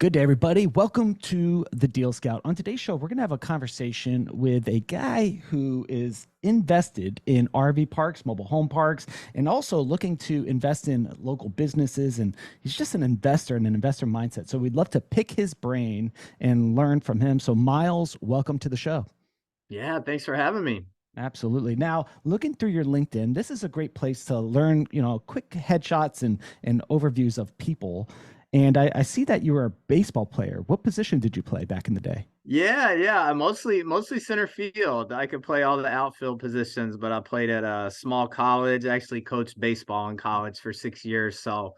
Good day, everybody. Welcome to the Deal Scout. On today's show, we're going to have a conversation with a guy who is invested in RV parks, mobile home parks, and also looking to invest in local businesses. And he's just an investor and an investor mindset. So we'd love to pick his brain and learn from him. So Miles, welcome to the show. Yeah, thanks for having me. Absolutely. Now, looking through your LinkedIn, this is a great place to learn, quick headshots and overviews of people. And I see that you were a baseball player. What position did you play back in the day? Yeah, mostly center field. I could play all the outfield positions, but I played at a small college. I actually coached baseball in college for 6 years, so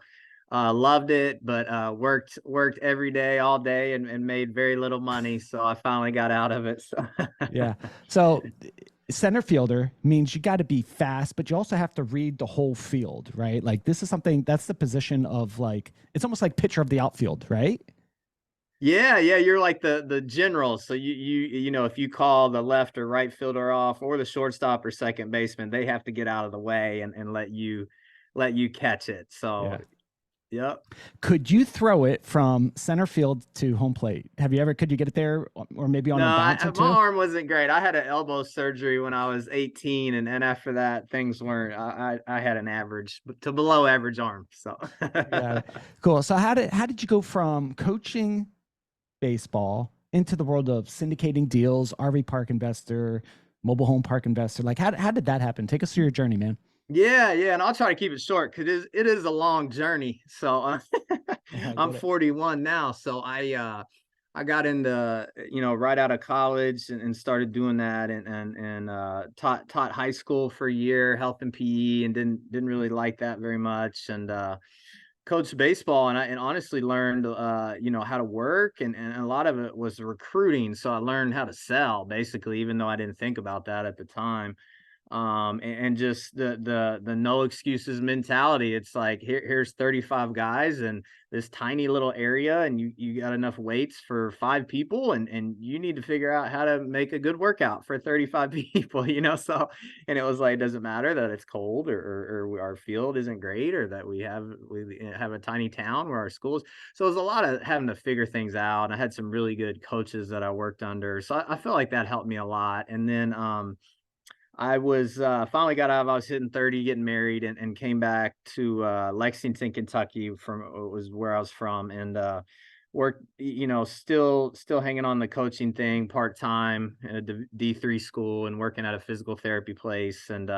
loved it, but worked every day, all day, and made very little money. So I finally got out of it. So Yeah. So center fielder means you got to be fast, but you also have to read the whole field, right? Like this is something that's the position of like, it's almost like pitcher of the outfield, right? yeah, you're like the general. So you know, if you call the left or right fielder off, or the shortstop or second baseman, they have to get out of the way and let you catch it. So Yeah. yep. Could you throw it from center field to home plate? Could you get it there or maybe on No, a bounce or my two? arm wasn't great. I had an elbow surgery when I was 18, and after that, things weren't. I had an average to below average arm. So Yeah. Cool. So how did you go from coaching baseball into the world of syndicating deals, RV park investor, mobile home park investor? Like how did that happen? Take us through your journey, man. yeah, and I'll try to keep it short because it is a long journey. So I I'm get it. 41 now, so I got into right out of college and started doing that and taught high school for a year, health and PE, and didn't really like that very much, and coached baseball, and honestly learned how to work, and a lot of it was recruiting. So I learned how to sell, basically, even though I didn't think about that at the time. And just the no excuses mentality. It's like, here's 35 guys in this tiny little area, and you got enough weights for 5 people, and you need to figure out how to make a good workout for 35 people. So, and it was like, it doesn't matter that it's cold, or our field isn't great, or that we have a tiny town where our schools. So it was a lot of having to figure things out. I had some really good coaches that I worked under, so I feel like that helped me a lot. And then I was finally got out. I was hitting 30, getting married, and came back to Lexington, Kentucky, from was where I was from, and worked, still hanging on the coaching thing part time at a D3 school, and working at a physical therapy place. And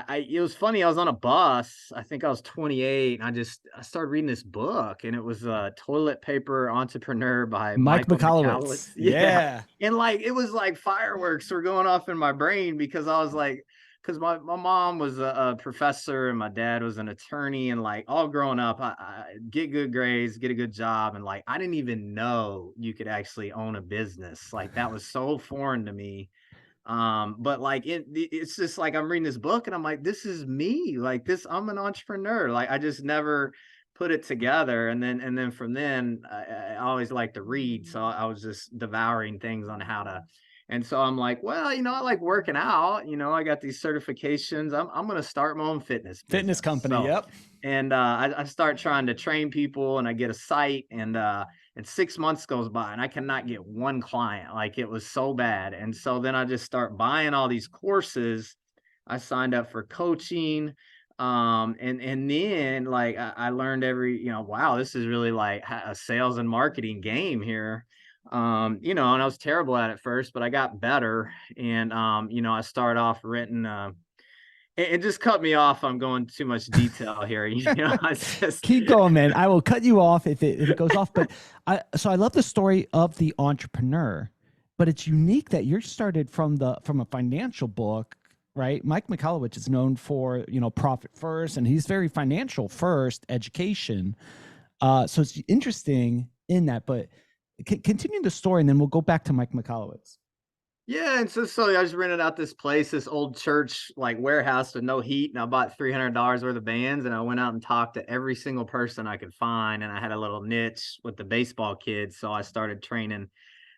it was funny. I was on a bus. I think I was 28, and I started reading this book, and it was Toilet Paper Entrepreneur by Mike Michael McCallowitz. McCallowitz. Yeah, Yeah. and like it was like fireworks were going off in my brain, because I was like, because my mom was a professor and my dad was an attorney, and like all growing up, I get good grades, get a good job, and like I didn't even know you could actually own a business. Like that was so foreign to me. But like it's just like I'm reading this book, and I'm like, this is me. Like this, I'm an entrepreneur. Like I just never put it together. And then from then, I always like to read, so I was just devouring things on how to. And so I'm like, well, I like working out. I got these certifications. I'm gonna start my own fitness Fitness business. company. So, Yep. and I start trying to train people, and I get a site, and 6 months goes by, and I cannot get one client. Like it was so bad. And so then I just start buying all these courses. I signed up for coaching. And then like I learned wow, this is really like a sales and marketing game here. And I was terrible at it first, but I got better. And I started off renting and just cut me off. I'm going too much detail here. It's just Keep going, man. I will cut you off if it goes off. But I love the story of the entrepreneur, but it's unique that you're started from a financial book, right? Mike Michalowicz is known for profit first, and he's very financial first, education. So it's interesting in that. But continue the story, and then we'll go back to Mike Michalowicz. Yeah, and so I just rented out this place, this old church like warehouse with no heat, and I bought $300 worth of bands, and I went out and talked to every single person I could find, and I had a little niche with the baseball kids, so I started training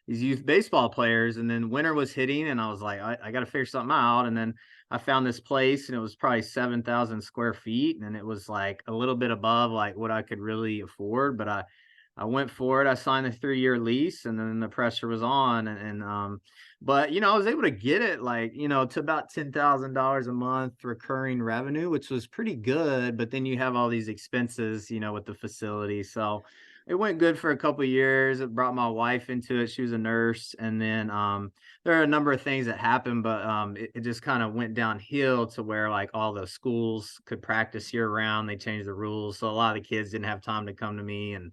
these youth baseball players. And then winter was hitting, and I was like, I got to figure something out. And then I found this place, and it was probably 7,000 square feet, and it was like a little bit above like what I could really afford, but I went for it. I signed a 3-year lease, and then the pressure was on. But I was able to get it like, to about $10,000 a month recurring revenue, which was pretty good. But then you have all these expenses, with the facility. So it went good for a couple of years. It brought my wife into it. She was a nurse. And then there are a number of things that happened, but it just kind of went downhill to where like all the schools could practice year round. They changed the rules. So a lot of the kids didn't have time to come to me. And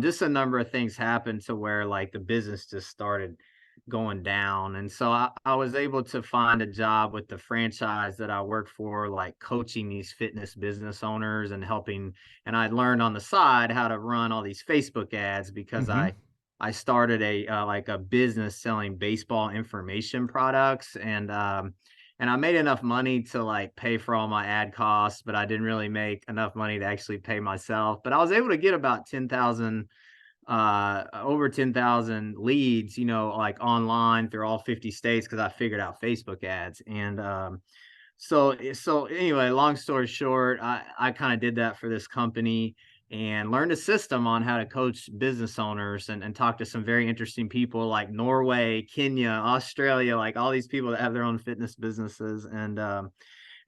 just a number of things happened to where like the business just started going down. And so I was able to find a job with the franchise that I worked for, like coaching these fitness business owners and helping. And I learned on the side how to run all these Facebook ads because Mm-hmm. I started a like a business selling baseball information products, and I made enough money to like pay for all my ad costs, but I didn't really make enough money to actually pay myself. But I was able to get about 10,000 over 10,000 leads, like online through all 50 states because I figured out Facebook ads. And so anyway, long story short, I kind of did that for this company and learned a system on how to coach business owners and talk to some very interesting people like Norway, Kenya, Australia, like all these people that have their own fitness businesses. And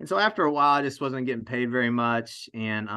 so after a while, I just wasn't getting paid very much, and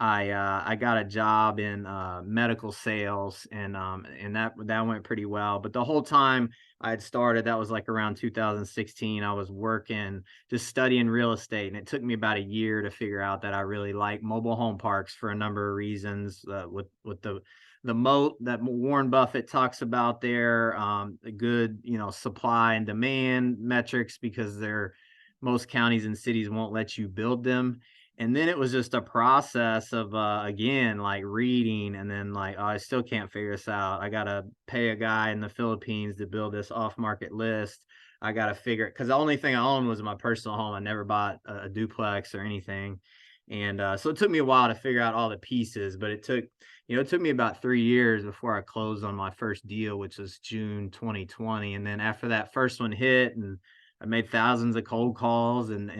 I got a job in medical sales, and that went pretty well. But the whole time I had started, that was like around 2016. I was working, just studying real estate, and it took me about a year to figure out that I really like mobile home parks for a number of reasons. With the moat that Warren Buffett talks about there, the good supply and demand metrics because they're most counties and cities won't let you build them. And then it was just a process of again like reading, and then like, oh, I still can't figure this out. I gotta pay a guy in the Philippines to build this off market list. I gotta figure it because the only thing I owned was my personal home. I never bought a duplex or anything. And so it took me a while to figure out all the pieces, but it took me about 3 years before I closed on my first deal, which was June 2020. And then after that first one hit, and I made thousands of cold calls, and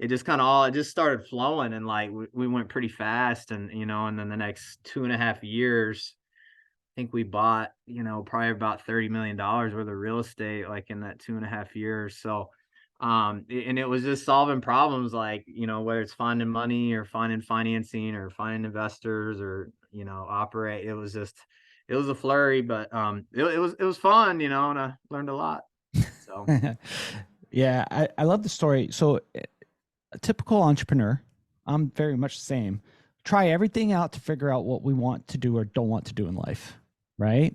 it just kind of all it just started flowing, and like we went pretty fast. And then the next 2.5 years, I think we bought probably about $30 million worth of real estate like in that 2.5 years. So and it was just solving problems like whether it's finding money or finding financing or finding investors or operate. It was a flurry, but it was fun, and I learned a lot. So Yeah, I love the story. So, a typical entrepreneur, I'm very much the same. Try everything out to figure out what we want to do or don't want to do in life, right?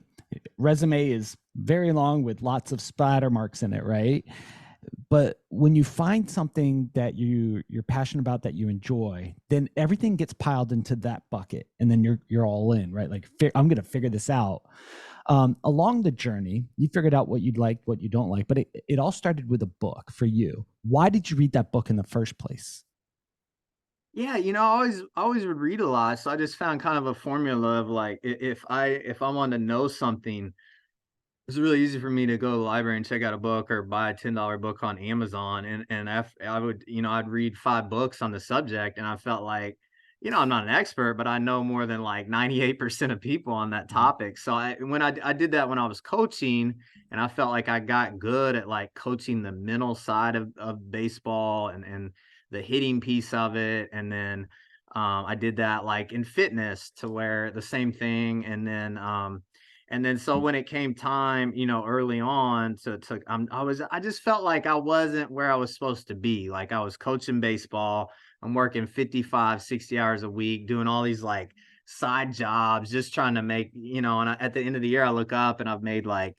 Resume is very long with lots of splatter marks in it, right? But when you find something that you're passionate about, that you enjoy, then everything gets piled into that bucket, and then you're all in, right? Like, I'm going to figure this out. Along the journey, you figured out what you'd like, what you don't like, but it all started with a book for you. Why did you read that book in the first place? yeah, I always would read a lot, so I just found kind of a formula of like if I wanted to know something, it's really easy for me to go to the library and check out a book or buy a $10 book on Amazon, and I would I'd read 5 books on the subject, and I felt like I'm not an expert, but I know more than like 98% of people on that Mhm. topic. So I did that when I was coaching, and I felt like I got good at like coaching the mental side of baseball and the hitting piece of it, and then I did that like in fitness to where the same thing, and then so when it came time, early on I just felt like I wasn't where I was supposed to be. Like I was coaching baseball, I'm working 55, 60 hours a week, doing all these like side jobs, just trying to make, at the end of the year I look up and I've made like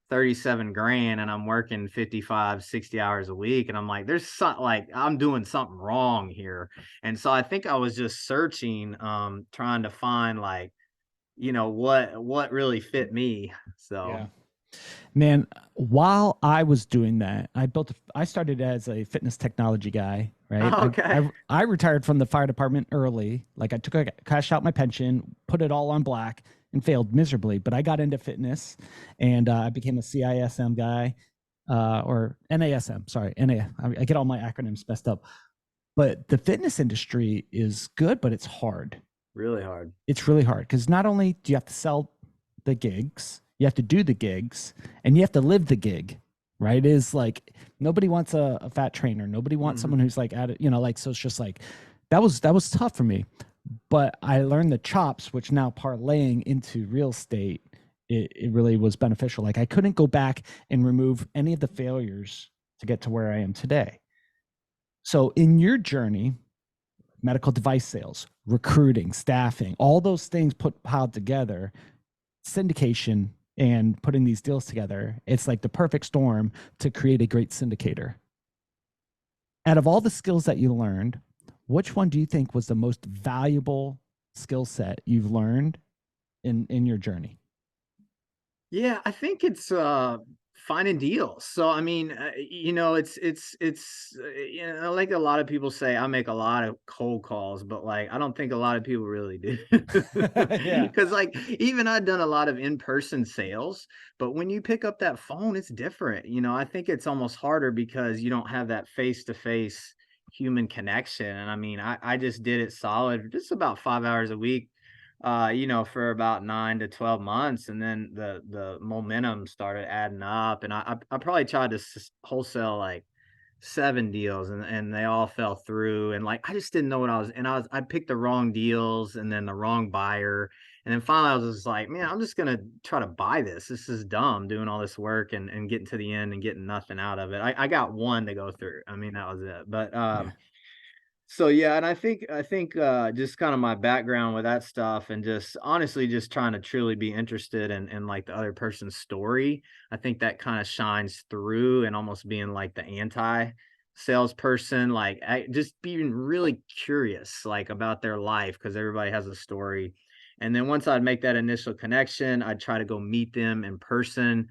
37 grand, and I'm working 55, 60 hours a week, and I'm like there's something like I'm doing something wrong here. And so I think I was just searching, trying to find like what really fit me. So Yeah. Man, while I was doing that, I started as a fitness technology guy, right? okay. I retired from the fire department early. Like, I took a cash out my pension, put it all on black, and failed miserably. But I got into fitness, and I became a CISM guy, or NASM. Sorry, NA. I get all my acronyms messed up. But the fitness industry is good, but it's hard. Really hard. It's really hard because not only do you have to sell the gigs, you have to do the gigs, and you have to live the gig, right? It is like nobody wants a fat trainer. Nobody wants Hmm. someone who's like at it, like, so it's just like that was tough for me. But I learned the chops, which now parlaying into real estate, it really was beneficial. Like I couldn't go back and remove any of the failures to get to where I am today. So in your journey, medical device sales, recruiting, staffing, all those things piled together, syndication and putting these deals together, it's like the perfect storm to create a great syndicator. Out of all the skills that you learned, which one do you think was the most valuable skill set you've learned in your journey? Yeah, I think it's finding deals. So I mean, like a lot of people say, I make a lot of cold calls, but like I don't think a lot of people really do. Yeah. Because like even I've done a lot of in-person sales, but when you pick up that phone, it's different. I think it's almost harder because you don't have that face-to-face human connection. And I mean, I just did it solid, just about 5 hours a week, for about 9 to 12 months, and then the momentum started adding up, and I probably tried to wholesale like 7 deals, and they all fell through, and like I just didn't know what I picked the wrong deals, and then the wrong buyer, and then finally I was just like, man, I'm just gonna try to buy this. This is dumb doing all this work and getting to the end and getting nothing out of it. I got one to go through. I mean, that was it. But Yeah. so yeah, and I think just kind of my background with that stuff, and just honestly just trying to truly be interested in like the other person's story. I think that kind of shines through, and almost being like the anti salesperson, like just being really curious like about their life, because everybody has a story. And then once I'd make that initial connection, I'd try to go meet them in person,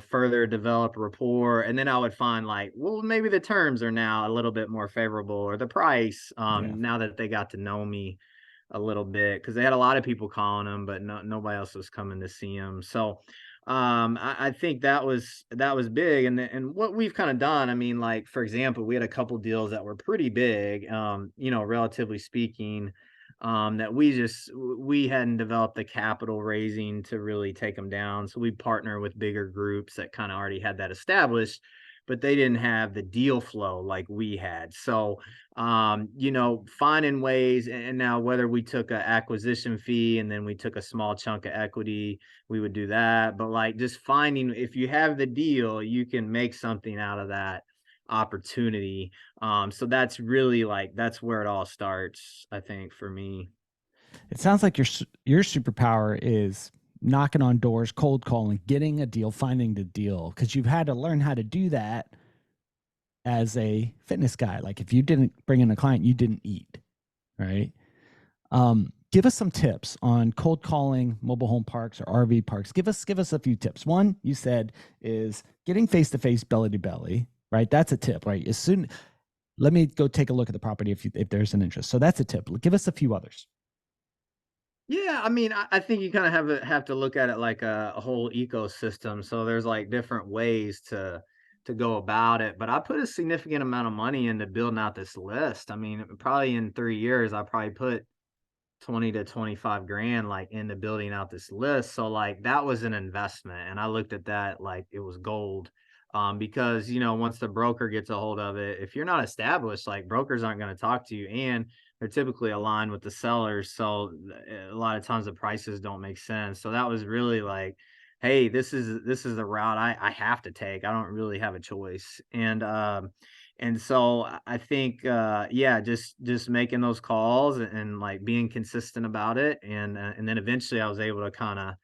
further develop rapport, and then I would find like, well, maybe the terms are now a little bit more favorable, or the price, Yeah. now that they got to know me a little bit, because they had a lot of people calling them, but nobody else was coming to see them. So I think that was big. And what we've kind of done, I mean, like for example, we had a couple deals that were pretty big, relatively speaking, that we hadn't developed the capital raising to really take them down. So we partner with bigger groups that kind of already had that established, but they didn't have the deal flow like we had. So finding ways, and now whether we took an acquisition fee and then we took a small chunk of equity, we would do that. But like just finding, if you have the deal, you can make something out of that opportunity. So that's really like that's where it all starts, I think, for me. It sounds like your superpower is knocking on doors, cold calling, getting a deal, finding the deal, because you've had to learn how to do that as a fitness guy. Like if you didn't bring in a client, you didn't eat, right? Give us some tips on cold calling mobile home parks or RV parks. Give us a few tips. One you said is getting face to face, belly to belly, right? That's a tip, right? As soon let me go take a look at the property if there's an interest. So that's a tip. Give us a few others. Yeah, I mean, I think you kind of have to look at it like a whole ecosystem. So there's like different ways to go about it. But I put a significant amount of money into building out this list. I mean, probably in 3 years, I probably put 20 to 25 grand like into building out this list. So like that was an investment. And I looked at that like it was gold. Because once the broker gets a hold of it, if you're not established, like brokers aren't going to talk to you, and they're typically aligned with the sellers. So a lot of times the prices don't make sense. So that was really like, hey, this is the route I have to take. I don't really have a choice. And so I think, yeah, just making those calls, and like being consistent about it, and then eventually I was able to kind of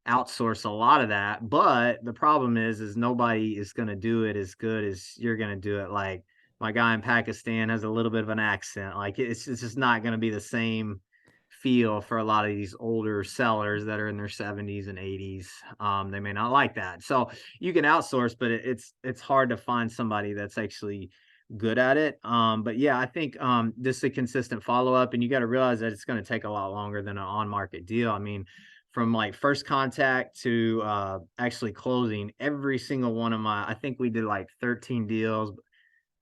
outsource a lot of that. But the problem is nobody is going to do it as good as you're going to do it. Like my guy in Pakistan has a little bit of an accent. Like it's just not going to be the same feel for a lot of these older sellers that are in their 70s and 80s. They may not like that. So you can outsource, but it's hard to find somebody that's actually good at it. But yeah, I think just a consistent follow up, and you got to realize that it's going to take a lot longer than an on market deal. I mean, from like first contact to actually closing, every single one of I think we did like 13 deals,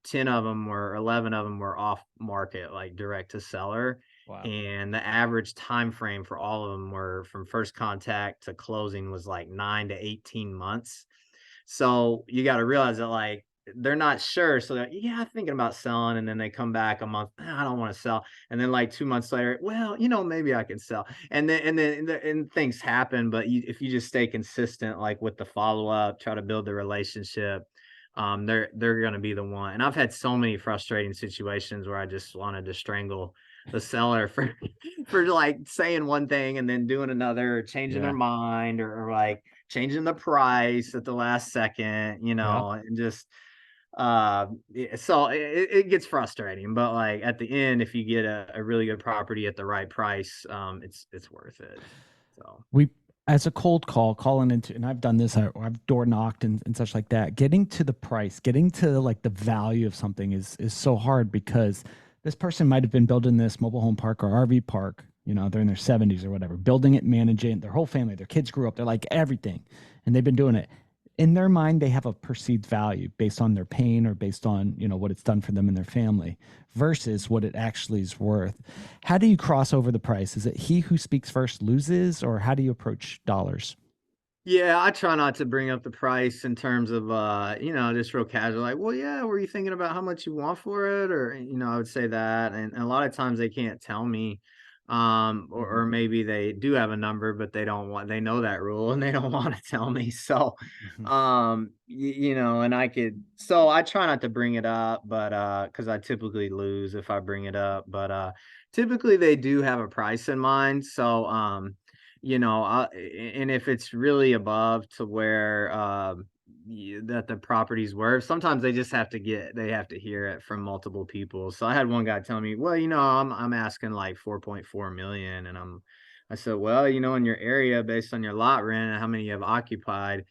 10 of them were 11 of them were off market, like direct to seller. Wow. and the average time frame for all of them were from first contact to closing was like 9 to 18 months. So you got to realize that like they're not sure. So they're, yeah, thinking about selling. And then they come back a month. "Ah, I don't want to sell." And then like 2 months later, well, maybe I can sell. And things happen. But if you just stay consistent, like with the follow up, try to build the relationship, they're going to be the one. And I've had so many frustrating situations where I just wanted to strangle the seller for for like saying one thing and then doing another, or changing their Yeah. mind, or like changing the price at the last second, Yeah. and just so it gets frustrating, but like at the end, if you get a really good property at the right price, it's worth it. So We, as a cold call, calling into, and I've done this, I've door knocked and such like that. Getting to the price, getting to like the value of something is so hard because this person might have been building this mobile home park or RV park. They're in their 70s or whatever, building it, managing it, their whole family, their kids grew up, they're like everything, and they've been doing it. In their mind, they have a perceived value based on their pain or based on, what it's done for them and their family versus what it actually is worth. How do you cross over the price? Is it he who speaks first loses, or how do you approach dollars? yeah, I try not to bring up the price in terms of just real casual, like, well, yeah, were you thinking about how much you want for it? Or, I would say that. And a lot of times they can't tell me. Or Mhm, maybe they do have a number, but they know that rule and they don't want to tell me. So mhm. and I try not to bring it up, but because I typically lose if I bring it up. But typically they do have a price in mind. So and if it's really above to where that the property's worth, sometimes they have to hear it from multiple people. So I had one guy tell me, well, I'm asking like 4.4 million, and I said, well, in your area, based on your lot rent and how many you have occupied,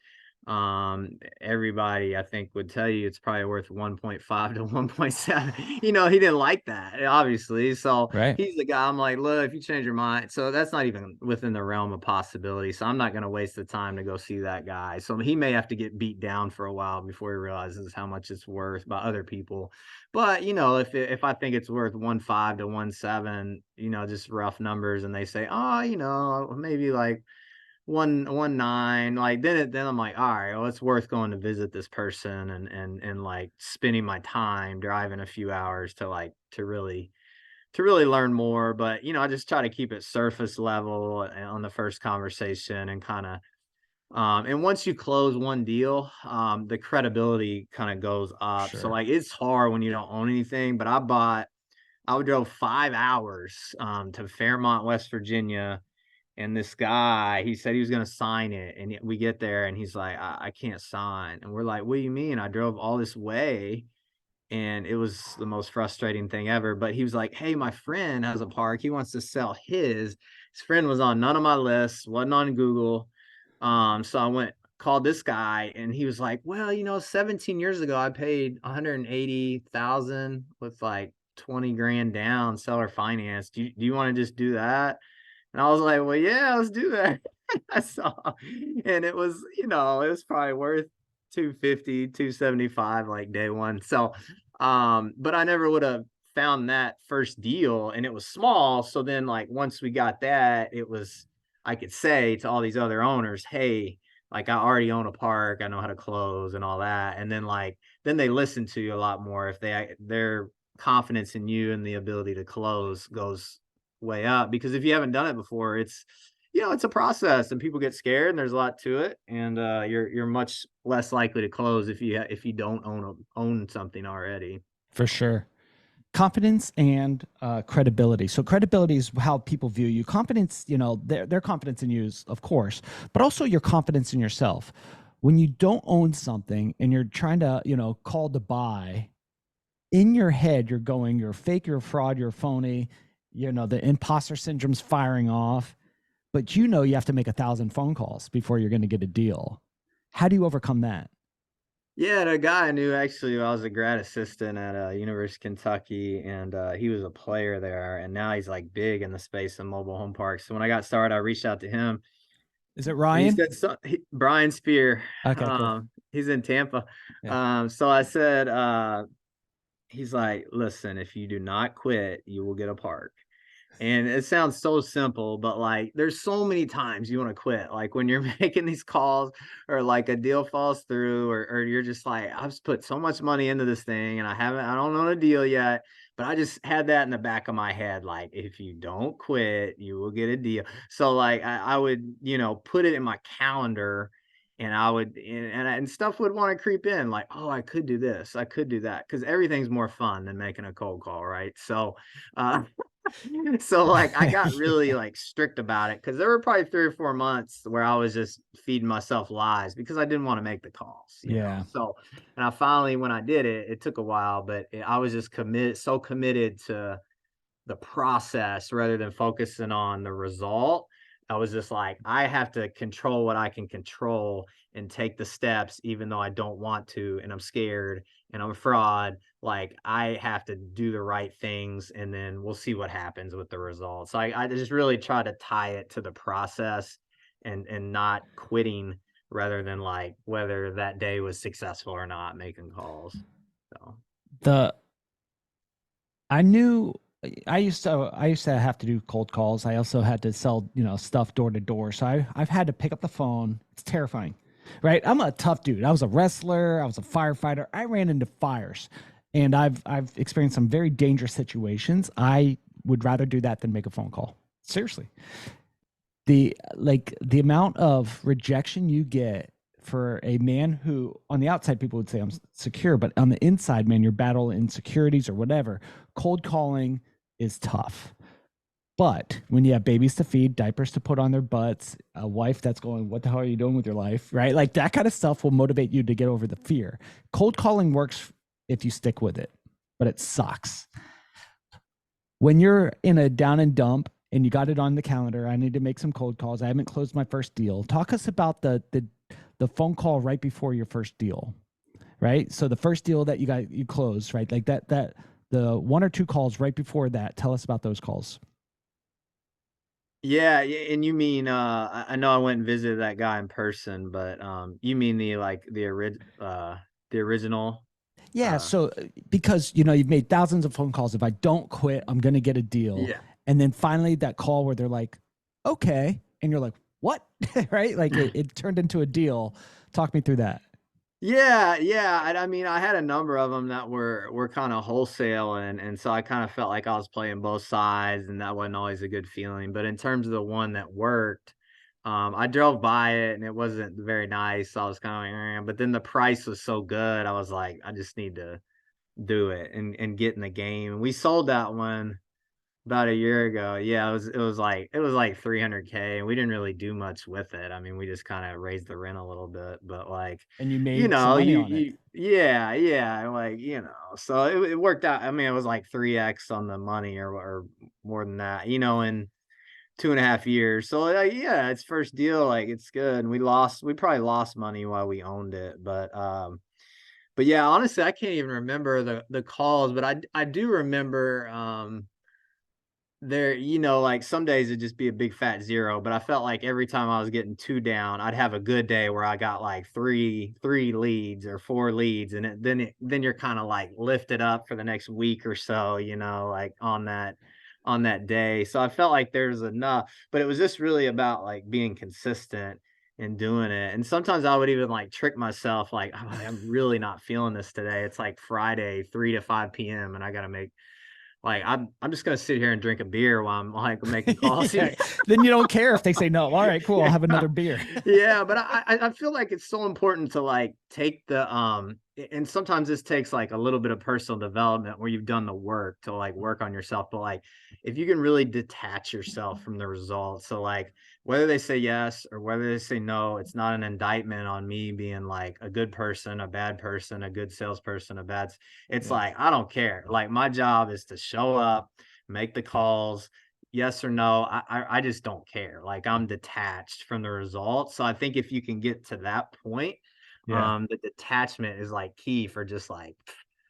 everybody I think would tell you it's probably worth 1.5 to 1.7. He didn't like that, obviously. So Right. he's the guy, I'm like, look, if you change your mind, so that's not even within the realm of possibility. So I'm not going to waste the time to go see that guy. So he may have to get beat down for a while before he realizes how much it's worth by other people. But if I think it's worth 1.5 to 1.7, just rough numbers, and they say, oh, maybe like 1.9, like then I'm like, all right, well, it's worth going to visit this person, and like spending my time driving a few hours to really learn more. But I just try to keep it surface level on the first conversation, and kind of and once you close one deal, the credibility kind of goes up. So Sure. like it's hard when you don't own anything. But I drove 5 hours to Fairmont, West Virginia, and this guy, he said he was gonna sign it, and we get there, and he's like, I can't sign." And we're like, "What do you mean? I drove all this way." And it was the most frustrating thing ever. But he was like, "Hey, my friend has a park. He wants to sell his." His friend was on none of my lists, wasn't on Google. So I called this guy, and he was like, "Well, 17 years ago, I paid 180,000 with like 20 grand down, seller finance. Do you want to just do that?" And I was like, "Well, yeah, let's do that." I saw, and it was probably worth 250, 275 like day one. So, but I never would have found that first deal, and it was small. So then like once we got that, I could say to all these other owners, "Hey, like I already own a park, I know how to close and all that." And then they listen to you a lot more if their confidence in you and the ability to close goes way up. Because if you haven't done it before, it's a process, and people get scared, and there's a lot to it, and you're much less likely to close if you don't own something already. For sure. Confidence and credibility. So credibility is how people view you. Confidence, their confidence in you is, of course, but also your confidence in yourself. When you don't own something and you're trying to, call to buy, in your head, you're fake, you're a fraud, you're a phony. The imposter syndrome's firing off, but you have to make 1,000 phone calls before you're going to get a deal. How do you overcome that? Yeah, the guy I knew, actually, I was a grad assistant at University of Kentucky, and he was a player there, and now he's like big in the space of mobile home parks. So when I got started, I reached out to him, Is it and he Ryan? said, Brian Spear, Okay, cool. he's in Tampa. Yeah. So I said, he's like, "Listen, if you do not quit, you will get a park." And it sounds so simple, but like there's so many times you want to quit. Like when you're making these calls or like a deal falls through or you're just like, I've put so much money into this thing and I don't know the deal yet. But I just had that in the back of my head. Like if you don't quit, you will get a deal. So like I would, put it in my calendar and I would, and stuff would want to creep in like, oh, I could do this. I could do that. Cause everything's more fun than making a cold call. Right. Uh, so like I got really like strict about it because there were probably 3 or 4 months where I was just feeding myself lies because I didn't want to make the calls. Yeah. So, and I finally, when I did it, it took a while, but I was just so committed to the process rather than focusing on the result. I was just like, I have to control what I can control and take the steps, even though I don't want to, and I'm scared and I'm a fraud. Like, I have to do the right things, and then we'll see what happens with the results. I just really try to tie it to the process and not quitting rather than like whether that day was successful or not making calls. So, The I knew I used to have to do cold calls. I also had to sell, stuff door to door. So I've had to pick up the phone. It's terrifying. Right? I'm a tough dude. I was a wrestler, I was a firefighter. I ran into fires. And I've experienced some very dangerous situations. I would rather do that than make a phone call. Seriously. The amount of rejection you get for a man who on the outside people would say I'm secure, but on the inside, man, you're battling insecurities or whatever. Cold calling is tough. But when you have babies to feed, diapers to put on their butts, a wife that's going, what the hell are you doing with your life? Right? Like that kind of stuff will motivate you to get over the fear. Cold calling works if you stick with it, but it sucks. When you're in a down and dump and you got it on the calendar, I need to make some cold calls. I haven't closed my first deal. Talk us about the phone call right before your first deal, right? So the first deal that you closed, right? Like that the one or two calls right before that. Tell us about those calls. yeah, and you mean I know I went and visited that guy in person, but you mean the original Yeah, uh so because you've made thousands of phone calls. If I don't quit, I'm gonna get a deal. yeah. And then finally that call where they're like, okay, and you're like, what? Right? Like it turned into a deal. Talk me through that. Yeah, yeah. I mean, I had a number of them that were kind of wholesale, and so I kind of felt like I was playing both sides, and that wasn't always a good feeling. But in terms of the one that worked, I drove by it, and it wasn't very nice. So I was kind of like, but then the price was so good, I was like, I just need to do it and get in the game. We sold that one about a year ago. Yeah, it was like 300K, and we didn't really do much with it. I mean, we just kind of raised the rent a little bit, but like, And you made some money on it. yeah, yeah, like, so it worked out. I mean, it was like 3x on the money or more than that, in 2.5 years. So like, yeah, it's first deal, like it's good. And we probably lost money while we owned it, but yeah, honestly, I can't even remember the calls, but I do remember there, like some days it'd just be a big fat zero, but I felt like every time I was getting two down, I'd have a good day where I got like three leads or four leads, and then you're kind of like lifted up for the next week or so, like on that day. So I felt like there's enough, but it was just really about like being consistent and doing it. And sometimes I would even like trick myself, like, oh, I'm really not feeling this today. It's like Friday, 3 to 5 p.m. and I gotta make like, I'm just gonna sit here and drink a beer while I'm, like, making calls. Yeah. Then you don't care if they say no. All right, cool. I'll have another beer. Yeah, but I feel like it's so important to, like, take and sometimes this takes, like, a little bit of personal development where you've done the work to, like, work on yourself, but, like, if you can really detach yourself from the results, so, like, whether they say yes or whether they say no, it's not an indictment on me being, like, a good person, a bad person, a good salesperson, a bad it's Yeah. like, I don't care. Like, my job is to show up, make the calls, yes or no. I just don't care. Like, I'm detached from the results. So I think if you can get to that point, Yeah. the detachment is like key for just like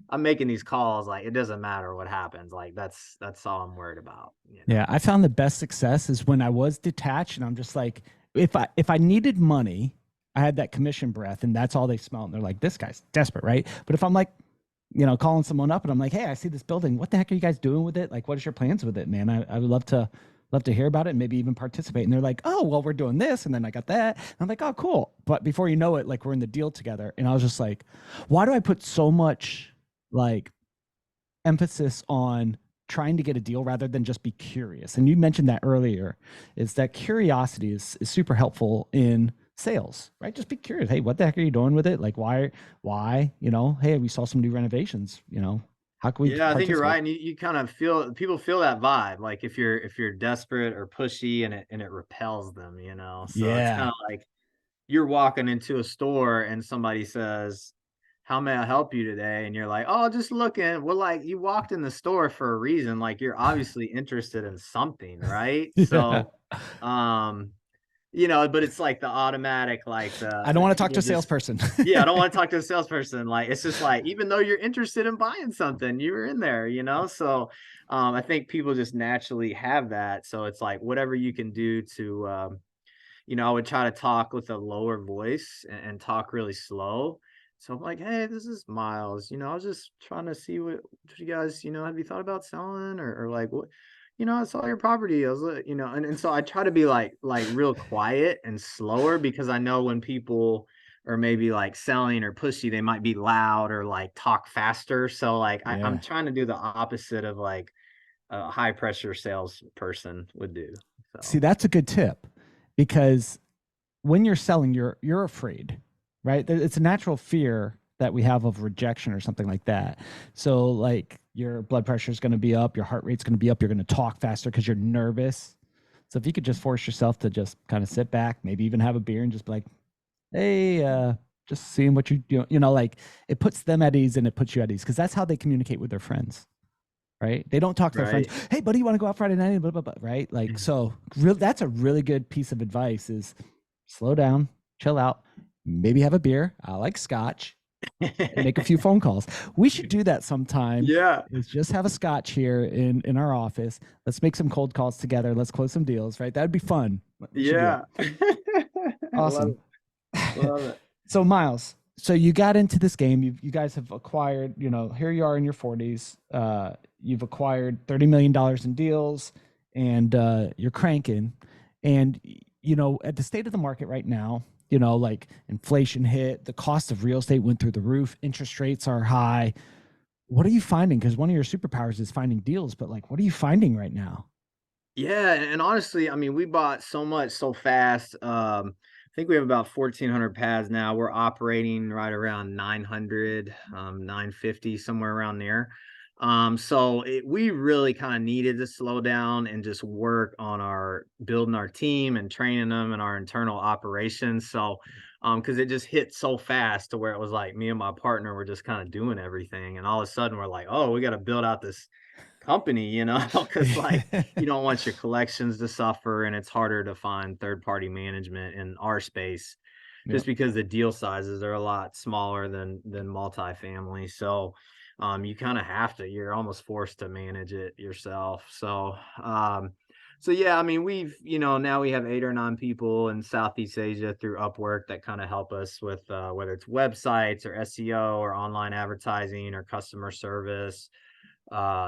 I'm making these calls, like it doesn't matter what happens. Like that's all I'm worried about. Yeah. I found the best success is when I was detached and I'm just like, if I needed money, I had that commission breath and that's all they smell. And they're like, this guy's desperate, right? But if I'm like, calling someone up and I'm like, hey, I see this building. What the heck are you guys doing with it? Like, what is your plans with it, man? I would love to hear about it and maybe even participate. And they're like, oh, well, we're doing this. And then I got that. And I'm like, oh, cool. But before you know it, like we're in the deal together. And I was just like, why do I put so much like emphasis on trying to get a deal rather than just be curious? And you mentioned that earlier, is that curiosity is super helpful in sales, right? Just be curious. Hey, what the heck are you doing with it? Like, why, hey, we saw some new renovations, how can we Yeah, I think you're right. participate? And you kind of feel, people feel that vibe. Like if you're desperate or pushy and it repels them, you know? So it's kind Yeah. of like you're walking into a store and somebody says, how may I help you today? And you're like, oh, just looking. Well, like you walked in the store for a reason. Like you're obviously interested in something, right? Yeah. So, um, but it's like the automatic, like I don't want to talk people to a just, salesperson. yeah, I don't want to talk to a salesperson. Like it's just like, even though you're interested in buying something, you were in there, you know? So I think people just naturally have that. So it's like whatever you can do to I would try to talk with a lower voice and talk really slow. So I'm like, hey, this is Miles. I was just trying to see what you guys, have you thought about selling or like what, I saw your property. I was like, and so I try to be like real quiet and slower because I know when people are maybe like selling or pushy, they might be loud or like talk faster. So like I'm Yeah. trying to do the opposite of like a high pressure salesperson would do. See, So that's a good tip because when you're selling, you're afraid, right? It's a natural fear that we have of rejection or something like that. So like your blood pressure is going to be up, your heart rate's going to be up, you're going to talk faster because you're nervous. So if you could just force yourself to just kind of sit back, maybe even have a beer and just be like, hey, just seeing what you do, like it puts them at ease and it puts you at ease because that's how they communicate with their friends, right? They don't talk to their friends. right. Hey, buddy, you want to go out Friday night? Blah, blah, blah, right? Like, so that's a really good piece of advice is slow down, chill out, maybe have a beer. I like scotch and make a few phone calls. We should do that sometime. Yeah. Is just have a scotch here in our office. Let's make some cold calls together. Let's close some deals, right? That'd be fun. We should do that. Yeah. I love Awesome. it. Love it. So Miles, so you got into this game. You guys have acquired, here you are in your 40s. You've acquired $30 million in deals, and you're cranking. And at the state of the market right now, like inflation hit, the cost of real estate went through the roof, interest rates are high. What are you finding? Because one of your superpowers is finding deals, but like, what are you finding right now? Yeah, and honestly, I mean, we bought so much so fast. I think we have about 1,400 pads now. We're operating right around 900, 950, somewhere around there. So we really kind of needed to slow down and just work on our building our team and training them and our internal operations. So, because it just hit so fast to where it was like me and my partner were just kind of doing everything, and all of a sudden we're like, oh, we got to build out this company, because like you don't want your collections to suffer, and it's harder to find third party management in our space Yeah. just because the deal sizes are a lot smaller than multifamily. So you kind of have to, you're almost forced to manage it yourself. So yeah, I mean, we've, now we have 8 or 9 people in Southeast Asia through Upwork that kind of help us with whether it's websites or SEO or online advertising or customer service,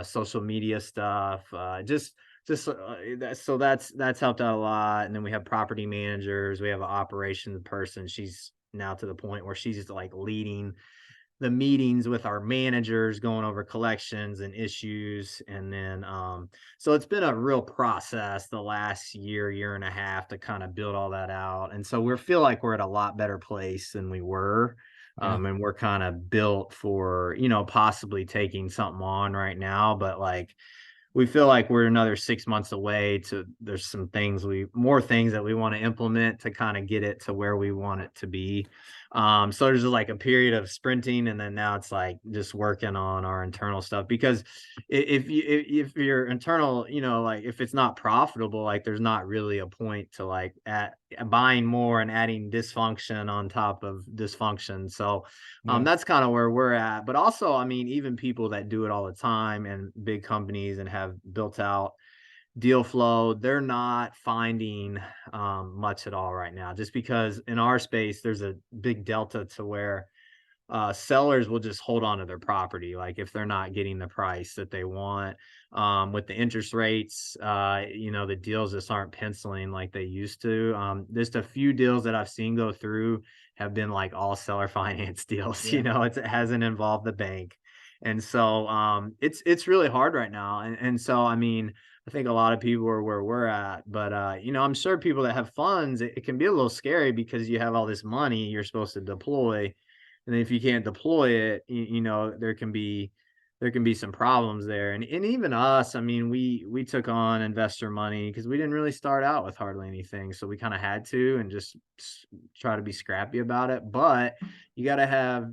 social media stuff, so that's helped out a lot. And then we have property managers, we have an operations person. She's now to the point where she's like leading the meetings with our managers, going over collections and issues. And then so it's been a real process the last year and a half to kind of build all that out. And so we feel like we're at a lot better place than we were. Yeah. And we're kind of built for, possibly taking something on right now. But like we feel like we're another 6 months away to, there's some things more things that we want to implement to kind of get it to where we want it to be. So there's like a period of sprinting, and then now it's like just working on our internal stuff, because if your internal, like if it's not profitable, like there's not really a point to like at buying more and adding dysfunction on top of dysfunction. So Yeah. that's kind of where we're at. But also, I mean, even people that do it all the time and big companies and have built out deal flow, they're not finding much at all right now, just because in our space, there's a big delta to where sellers will just hold on to their property, like if they're not getting the price that they want. With the interest rates, the deals just aren't penciling like they used to. Just a few deals that I've seen go through have been like all seller finance deals. Yeah. It hasn't involved the bank, and so it's really hard right now. And so I mean, I think a lot of people are where we're at, but I'm sure people that have funds, it can be a little scary because you have all this money you're supposed to deploy, and then if you can't deploy it, there can be some problems there. And even us, I mean, we took on investor money because we didn't really start out with hardly anything, so we kind of had to and just try to be scrappy about it. But you gotta have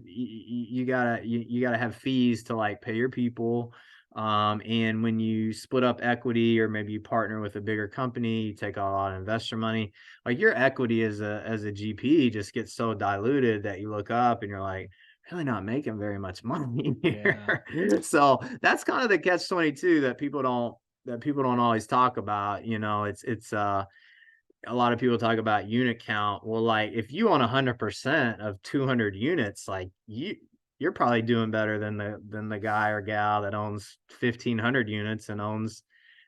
fees to like pay your people. And when you split up equity or maybe you partner with a bigger company, you take a lot of investor money, like your equity as a GP just gets so diluted that you look up and you're like, really not making very much money Yeah. here. So that's kind of the catch 22 that people don't always talk about. It's a lot of people talk about unit count. Well, like if you own 100% of 200 units, like you're probably doing better than the guy or gal that owns 1,500 units and owns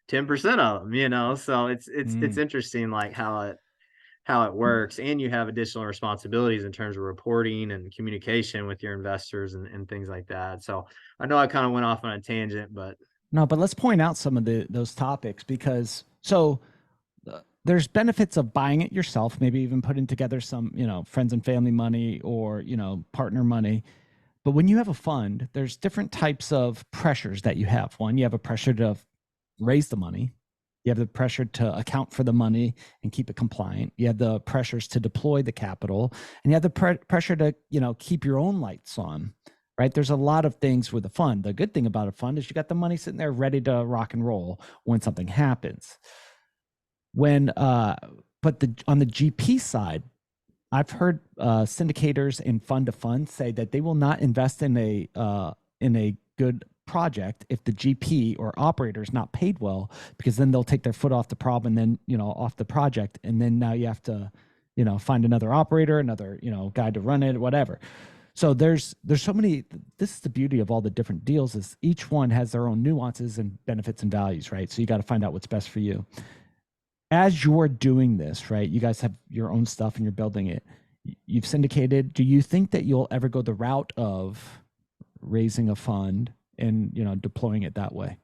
10% of them. So it's Mm. interesting, like how it works, and you have additional responsibilities in terms of reporting and communication with your investors and things like that. So I know I kind of went off on a tangent, but No, but let's point out some of those topics because there's benefits of buying it yourself, maybe even putting together some, friends and family money or, partner money. But when you have a fund, there's different types of pressures that you have. One, you have a pressure to raise the money. You have the pressure to account for the money and keep it compliant. You have the pressures to deploy the capital, and you have the pressure to, keep your own lights on. Right? There's a lot of things with a fund. The good thing about a fund is you got the money sitting there ready to rock and roll when something happens. But on the GP side, I've heard syndicators and fund to fund say that they will not invest in a good project if the GP or operator is not paid well, because then they'll take their foot off the problem and then off the project, and then now you have to find another operator, another guy to run it, whatever. So there's so many. This is the beauty of all the different deals, is each one has their own nuances and benefits and values, right? So you got to find out what's best for you. As you're doing this, right, you guys have your own stuff and you're building it. You've syndicated. Do you think that you'll ever go the route of raising a fund and deploying it that way?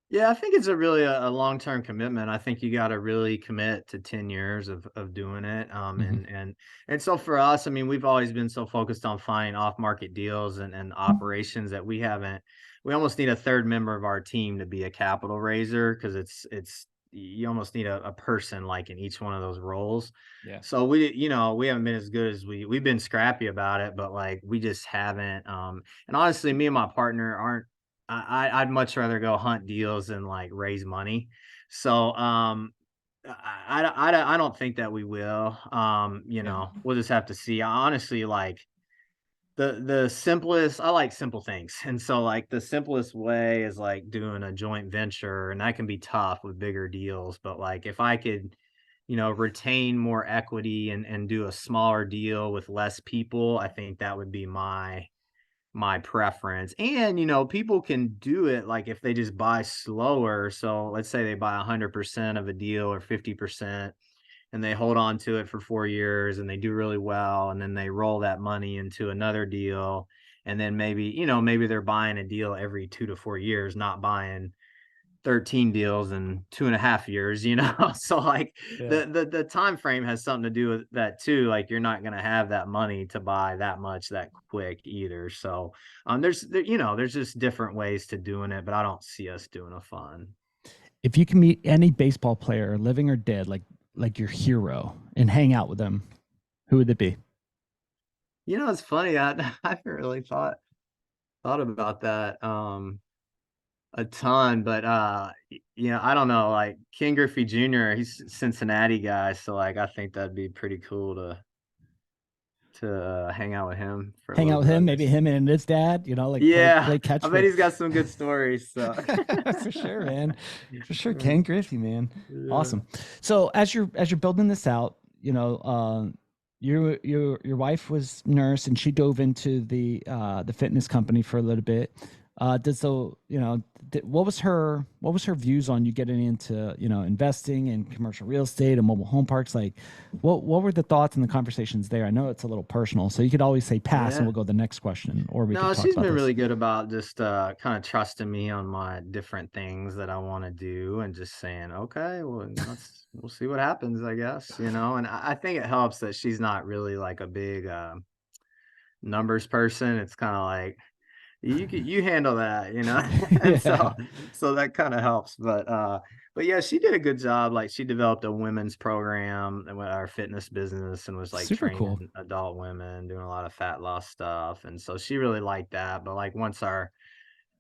yeah, I think it's a long-term commitment. I think you got to really commit to 10 years of doing it. Mm-hmm. And so for us, I mean, we've always been so focused on finding off-market deals and operations that we almost need a third member of our team to be a capital raiser, because you almost need a person like in each one of those roles. Yeah. So we haven't been as good as we've been scrappy about it, but like we just haven't. And honestly, me and my partner aren't. I'd much rather go hunt deals than like raise money. So I don't think that we will. Yeah. We'll just have to see. Honestly, like the simplest, I like simple things. And so like the simplest way is like doing a joint venture, and that can be tough with bigger deals. But like if I could, retain more equity and do a smaller deal with less people, I think that would be my preference. And people can do it like if they just buy slower. So let's say they buy 100% of a deal or 50%, and they hold on to it for 4 years and they do really well, and then they roll that money into another deal. And then maybe they're buying a deal every 2 to 4 years, not buying 13 deals in 2.5 years. So like Yeah. the time frame has something to do with that too. Like you're not going to have that money to buy that much that quick either. So there's just different ways to doing it, but I don't see us doing a fund. If you can meet any baseball player, living or dead, like your hero, and hang out with them, who would it be? It's funny. I haven't really thought about that a ton, but I don't know, like Ken Griffey Jr., he's a Cincinnati guy, so like I think that'd be pretty cool to hang out with him for a Hang little out with bit, I him, maybe guess. him and his dad, like Yeah, play catch I bet for he's got some good stories. So for sure, man. For sure. Uh, Ken Griffey, man. yeah. Awesome. So as you're building this out, Your wife was nurse and she dove into the fitness company for a little bit. Does the you know what was her views on you getting into investing in commercial real estate and mobile home parks? Like, what were the thoughts and the conversations there? I know it's a little personal, so you could always say pass and Yeah. we'll go to the next question, or we could No, talk she's about been this. really good about just kind of trusting me on my different things that I want to do and just saying, okay, well, we'll see what happens, I guess, and I think it helps that she's not really like a big numbers person. It's kind of like you handle that. And Yeah, so that kind of helps. But yeah, she did a good job. Like she developed a women's program and with our fitness business and was like super cool. training adult women, doing a lot of fat loss stuff. And so she really liked that. But like once our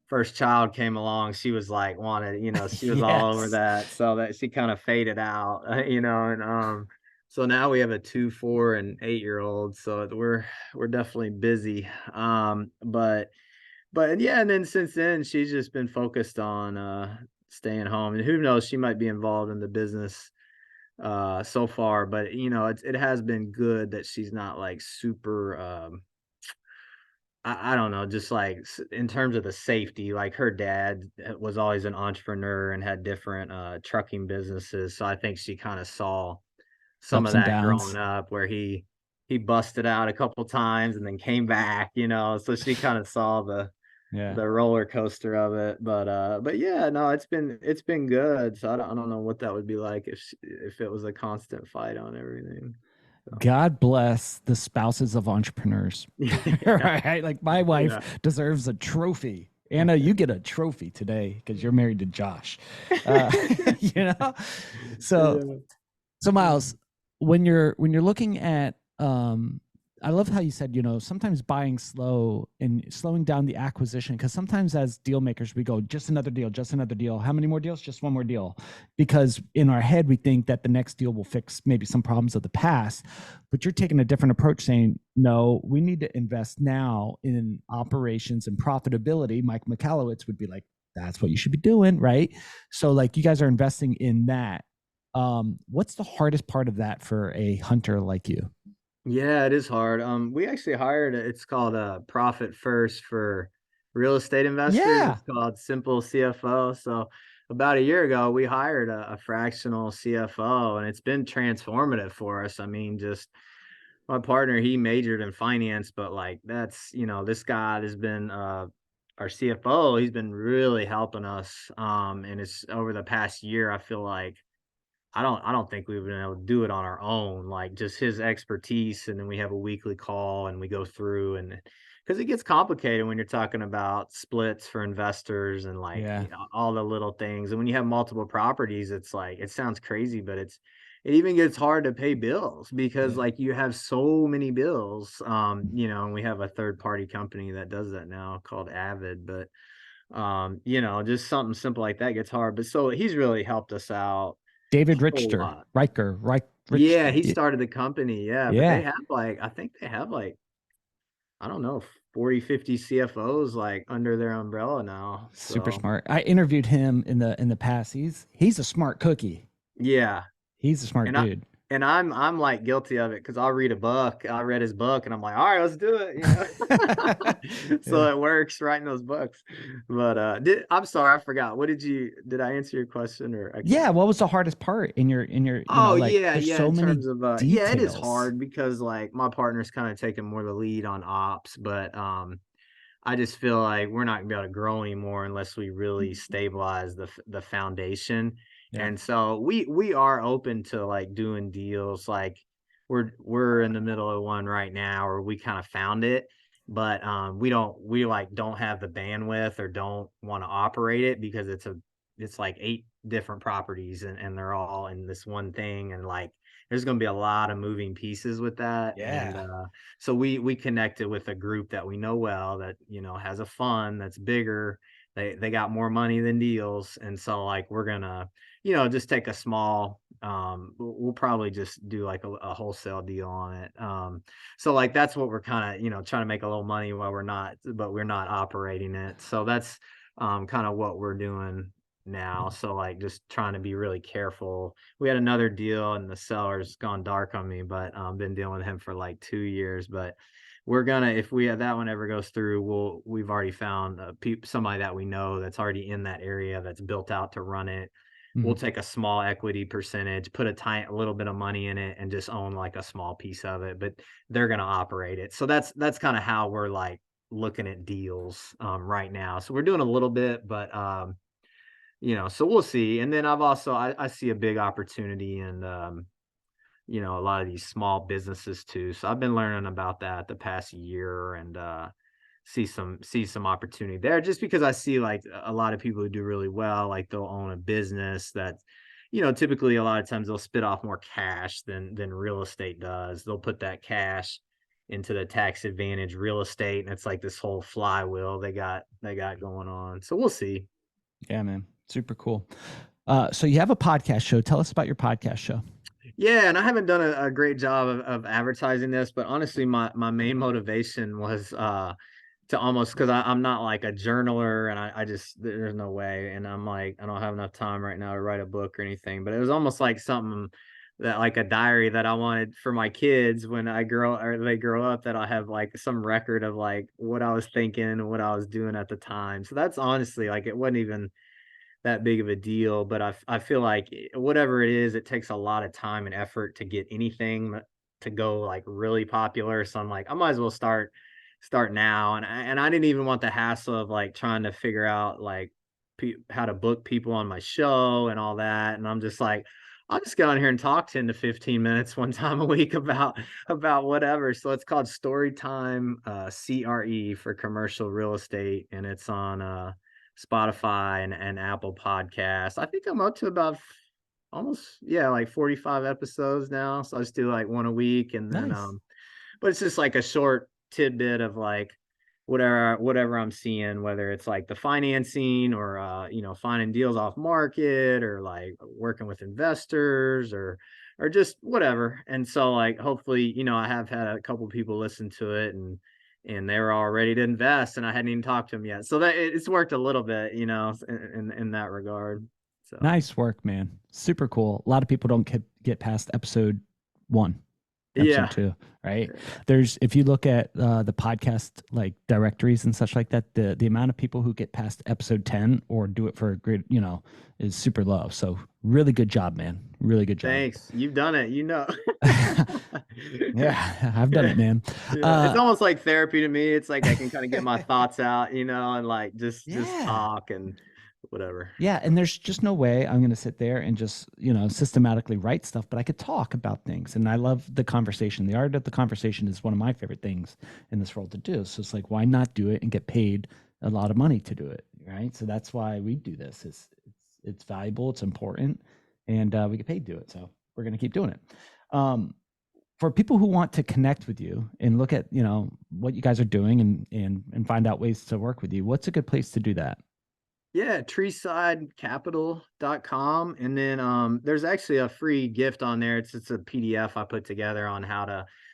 first child came along, she was like she was all over Yes, that. So that she kind of faded out, and so now we have a 2, 4, and 8-year old. So we're definitely busy. But yeah, and then since then, she's just been focused on, staying home, and who knows, she might be involved in the business, so far, but, it has been good that she's not, like, super, I don't know, just, like, in terms of the safety, like, her dad, was always an entrepreneur and had different, trucking businesses, so I think she kinda saw some ups of and that growing downs. up where he busted out a couple times and then came back, so she kinda saw Yeah. the roller coaster of it, but yeah, no, it's been good, so I don't know what that would be like if it was a constant fight on everything, so God bless the spouses of entrepreneurs. yeah, Right? Like my wife yeah. deserves a trophy. Anna, you get a trophy today because you're married to Josh. Uh, you know? So Yeah. so Miles, when you're looking at I love how you said, sometimes buying slow and slowing down the acquisition, because sometimes as deal makers we go just another deal, just another deal. How many more deals? Just one more deal. Because in our head we think that the next deal will fix maybe some problems of the past. But you're taking a different approach saying, no, we need to invest now in operations and profitability. Mike Michalowicz would be like, that's what you should be doing, right? So like you guys are investing in that. What's the hardest part of that for a hunter like you? Yeah, it is hard. We actually hired it's called Profit First for real estate investors. Yeah. It's called Simple CFO. So about a year ago, we hired a fractional CFO, and it's been transformative for us. I mean, just my partner, he majored in finance, but like this guy has been our CFO. He's been really helping us. And it's over the past year, I feel like I don't think we've been able to do it on our own, like, just his expertise, and then we have a weekly call, and we go through and because it gets complicated when you're talking about splits for investors and, like, Yeah. all the little things, and when you have multiple properties, it's like it sounds crazy, but it even gets hard to pay bills because, Yeah. like, you have so many bills, and we have a third party company that does that now called Avid, but, just something simple like that gets hard, but so he's really helped us out David whole Richter, lot. Riker, Rich. Yeah, he started the company, yeah, but they Yeah. have, like I think they have, like, I don't know, 40, 50 CFOs, like, under their umbrella now, Super so smart. I interviewed him in the past. He's a smart cookie. yeah. He's a smart And I dude. and I'm, like, guilty of it because 'cause I'll read a book. I read his book, and I'm like, "Alright, let's do it," Yeah. So it works writing those books. But, I'm sorry, I forgot. Did I answer your question or I can't Yeah. What was the hardest part in your, Oh, like yeah, there's yeah, so in many terms of, yeah, it is details. hard because, like, my partner's kinda taking more of the lead on ops, but, I just feel like we're not gonna be able to grow anymore unless we really stabilize the foundation, Yeah. and so we are open to, like, doing deals, like, we're in the middle of one right now, or we kinda found it, but, we don't have the bandwidth or don't wanna operate it because it's like 8 different properties and they're all in this one thing, and, like, there's gonna be a lot of moving pieces with that, and, Yeah. so we connected with a group that we know well that, has a fund that's bigger. They got more money than deals. And so like we're gonna, just take a small we'll probably just do like a wholesale deal on it. So like that's what we're kind of, trying to make a little money while we're not operating it. So that's kind of what we're doing now. So like just trying to be really careful. We had another deal and the seller's gone dark on me, but been dealing with him for like 2 years. But we're gonna, if we that one ever goes through, we've already found somebody that we know that's already in that area that's built out to run it. We'll Mhm. take a small equity percentage, put a little bit of money in it, and just own like a small piece of it. But they're gonna operate it. So that's kind of how we're like looking at deals right now. So we're doing a little bit, but so we'll see. And then I see a big opportunity in a lot of these small businesses too. So I've been learning about that the past year and see some opportunity there just because I see like a lot of people who do really well, like they'll own a business that, typically a lot of times they'll spit off more cash than real estate does. They'll put that cash into the tax advantage real estate and it's like this whole flywheel they got going on. So we'll see. Yeah, man. Super cool. So you have a podcast show. Tell us about your podcast show. Yeah, and I haven't done a great job of advertising this, but honestly, my main motivation was to almost because I'm not like a journaler and I just there's no way. And I'm like, I don't have enough time right now to write a book or anything. But it was almost like something that like a diary that I wanted for my kids when I grow or they grow up that I have like some record of like what I was thinking and what I was doing at the time. So that's honestly like it wasn't even that big of a deal, but I feel like whatever it is, it takes a lot of time and effort to get anything to go like really popular. So I'm like, I might as well start now. And I didn't even want the hassle of like trying to figure out like how to book people on my show and all that. And I'm just like, I'll just get on here and talk 10 to 15 minutes one time a week about whatever. So it's called Storytime CRE for commercial real estate, and it's on Spotify and Apple Podcasts. I think I'm up to about almost yeah, like 45 episodes now. So I just do like one a week and then Nice. but it's just like a short tidbit of like whatever I'm seeing, whether it's like the financing or finding deals off market or like working with investors or just whatever. And so like hopefully, I have had a couple people listen to it and they were all ready to invest and I hadn't even talked to them yet. So that it's worked a little bit, in that regard. So Nice work, man. Super cool. A lot of people don't get past episode 1, episode yeah. 2, right? There's if you look at the podcast like directories and such like that, the amount of people who get past episode 10 or do it for a great, is super low. So really good job, man. Really good job. Thanks. You've done it, Yeah, I've done it, man. Yeah, it's Uh, almost like therapy to me. It's like I can kind of get my thoughts out, and like just yeah. talk and whatever. Yeah, and there's just no way I'm going to sit there and just, systematically write stuff, but I could talk about things. And I love the conversation. The art of the conversation is one of my favorite things in this world to do. So it's like, why not do it and get paid a lot of money to do it, right? So that's why we do this. It's valuable, it's important, and we get paid to do it. So we're going to keep doing it. Um, for people who want to connect with you and look at, what you guys are doing and find out ways to work with you, what's a good place to do that? Yeah, treesidecapital.com. And then there's actually a free gift on there. It's a PDF I put together on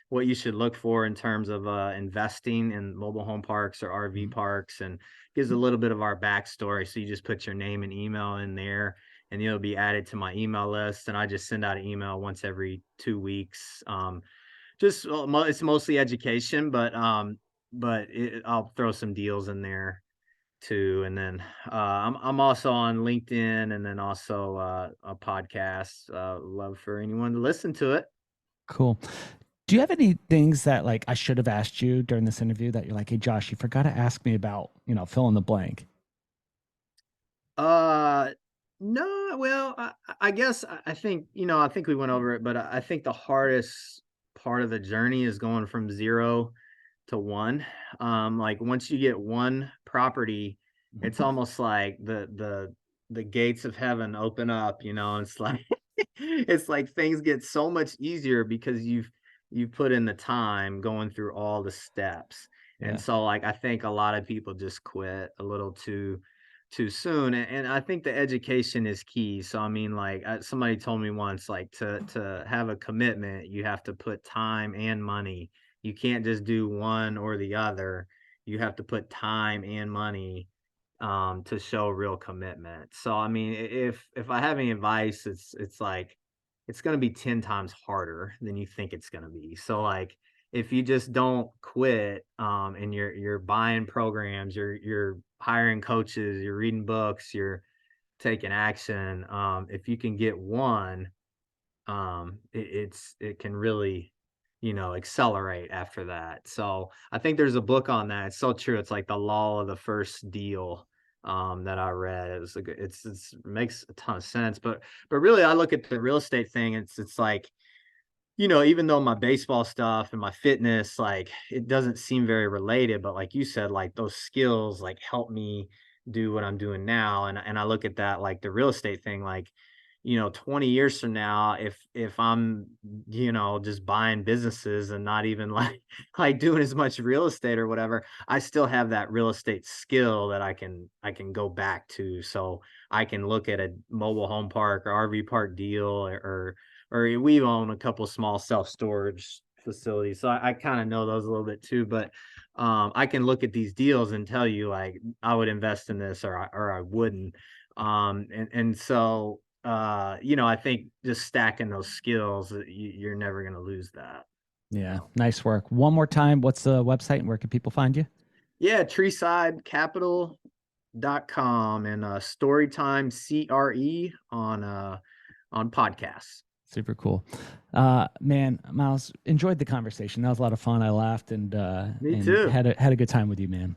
what you should look for in terms of investing in mobile home parks or RV Mhm. parks and gives a little bit of our backstory. So you just put your name and email in there and you'll be added to my email list. And I just send out an email once every 2 weeks. It's mostly education, but I'll throw some deals in there too. And then I'm also on LinkedIn and then also a podcast. Love for anyone to listen to it. Cool. Do you have any things that like I should have asked you during this interview that you're like, hey Josh, you forgot to ask me about, fill in the blank? Uh no, well, I guess I think I think we went over it, but I think the hardest part of the journey is going from 0 to 1. Like once you get one property, it's almost like the gates of heaven open up, it's like it's like things get so much easier because you've put in the time going through all the steps. And Yeah. so like I think a lot of people just quit a little too soon. And I think the education is key. So I mean like somebody told me once like to have a commitment, you have to put time and money. You can't just do one or the other. You have to put time and money to show real commitment. So I mean, if I have any advice, it's like it's going to be 10 times harder than you think it's going to be. So like if you just don't quit, and you're buying programs, you're hiring coaches, you're reading books, you're taking action, if you can get one, it can really, accelerate after that. So I think there's a book on that. It's so true. It's like the law of the first deal, that I read. It was a good, it's makes a ton of sense. But really, I look at the real estate thing. It's like, even though my baseball stuff and my fitness, like it doesn't seem very related, but like you said, like those skills like help me do what I'm doing now. And I look at that like the real estate thing, like, 20 years from now, if I'm, just buying businesses and not even like like doing as much real estate or whatever, I still have that real estate skill that I can go back to. So I can look at a mobile home park or RV park deal, or we own a couple small self-storage facilities. So I kind of know those a little bit too, but I can look at these deals and tell you like I would invest in this or I wouldn't. And so I think just stacking those skills, you're never going to lose that. Yeah, nice work. One more time, what's the website and where can people find you? Yeah, treesidecapital.com and Storytime CRE on podcasts. Super cool. Man, Miles, enjoyed the conversation. That was a lot of fun. I laughed Me and too. had a good time with you, man.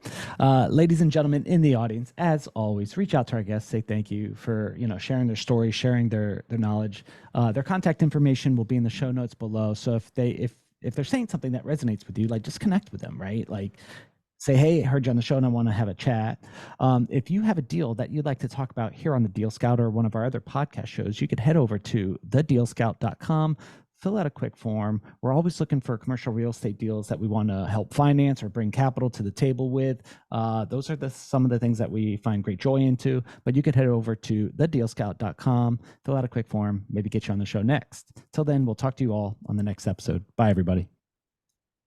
Ladies and gentlemen in the audience, as always, reach out to our guests, say thank you for, sharing their story, sharing their knowledge. Their contact information will be in the show notes below. So if they're saying something that resonates with you, like just connect with them, right? Like say, hey, I heard you on the show and I want to have a chat. If you have a deal that you'd like to talk about here on the Deal Scout or one of our other podcast shows, you could head over to thedealscout.com, fill out a quick form. We're always looking for commercial real estate deals that we want to help finance or bring capital to the table with. Those are some of the things that we find great joy into. But you could head over to thedealscout.com, fill out a quick form, maybe get you on the show next. Till then, we'll talk to you all on the next episode. Bye, everybody.